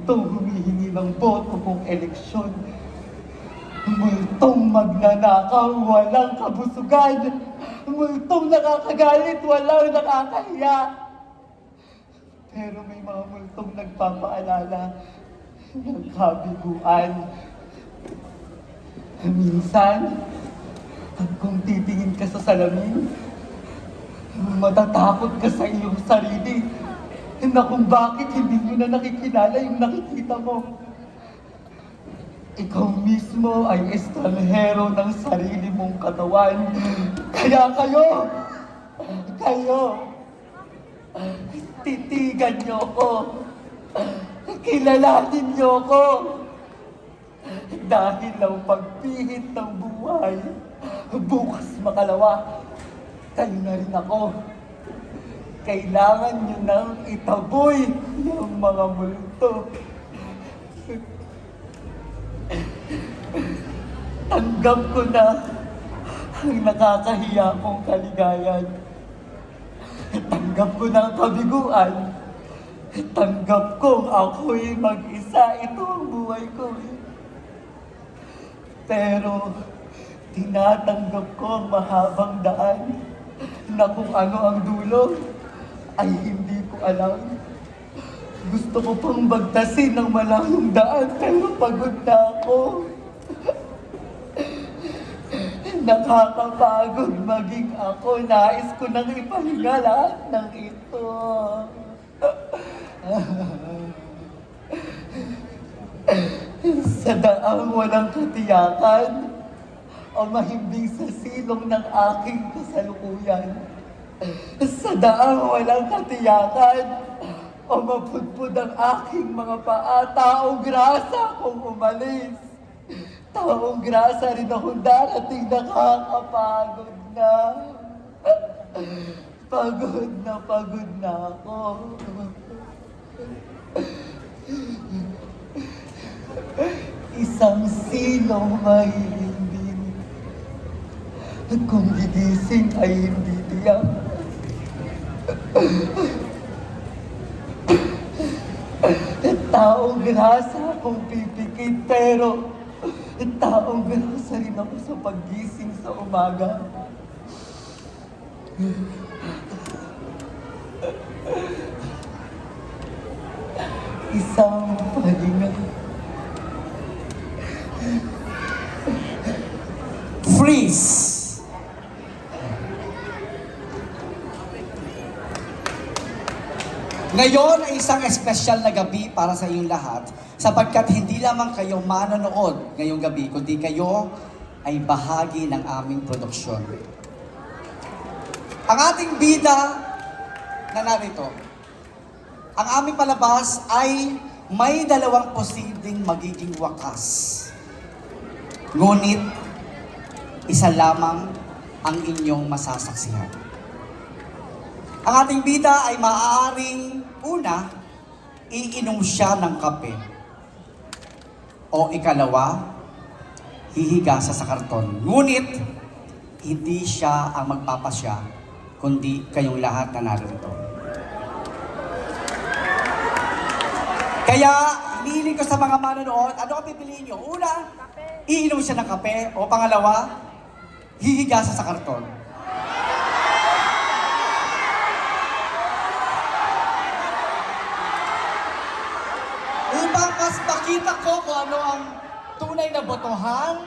multong humihingi ng boto kung eleksyon. Multong magnanakaw, walang kabusugan. Multong nakakagalit, walang nakakahiya. Pero may mga multong nagpapaalala ng kabiguan. Minsan, kung titingin ka sa salamin, matatakot ka sa iyong sarili na kung bakit hindi mo na nakikilala yung nakikita mo. Ikaw mismo ay estranghero ng sarili mong katawan. Kaya kayo, titigan niyo ko. Kilalanin niyo ko. Dahil ang pagpihit ng buhay, bukas makalawa, kayo na rin ako. Kailangan niyo nang itaboy yung mga multo. Tanggap ko na ang nakakahiya kong kaligayan. Tanggap ko na ang kabiguan. Tanggap kong ako'y mag-isa. Ito ang buhay ko. Pero tinatanggap ko ang mahabang daan na kung ano ang dulo ay hindi ko alam. Gusto ko pang bagtasin ng malayong daan pero pagod na ako. Nakakapagod maging ako. Nais ko nang ipahinga lahat ng ito. Sa daang walang katiyakan o mahimbing sa silong ng aking kasalukuyan. Sa daang walang katiyakan o mapudpud ang aking mga paa, taong grasa kung umalis. Taong grasa rin akong darating, nakakapagod na. Pagod na ako. Isang silong mahihimbing. Kung gigising ay hindi tiyak. Taong grasa kung pipikit, pero taong grasa rin ako sa paggising sa umaga. Isang pahinga. Freeze! Ngayon ay isang espesyal na gabi para sa inyong lahat sapagkat hindi lamang kayo manonood ngayong gabi, kundi kayo ay bahagi ng aming produksyon. Ang ating bida na narito, ang aming palabas ay may dalawang posibleng magiging wakas. Ngunit, isa lamang ang inyong masasaksihan. Ang ating bida ay maaaring una, iinom siya ng kape. O ikalawa, hihiga sa karton. Ngunit, hindi siya ang magpapasya, kundi kayong lahat na narito. Kaya, hinihiling ko sa mga manonood, ano ang pipiliin nyo? Una, iinom siya ng kape. O pangalawa, hihiga sa karton. Upang mas makita ko kung ano ang tunay na botohan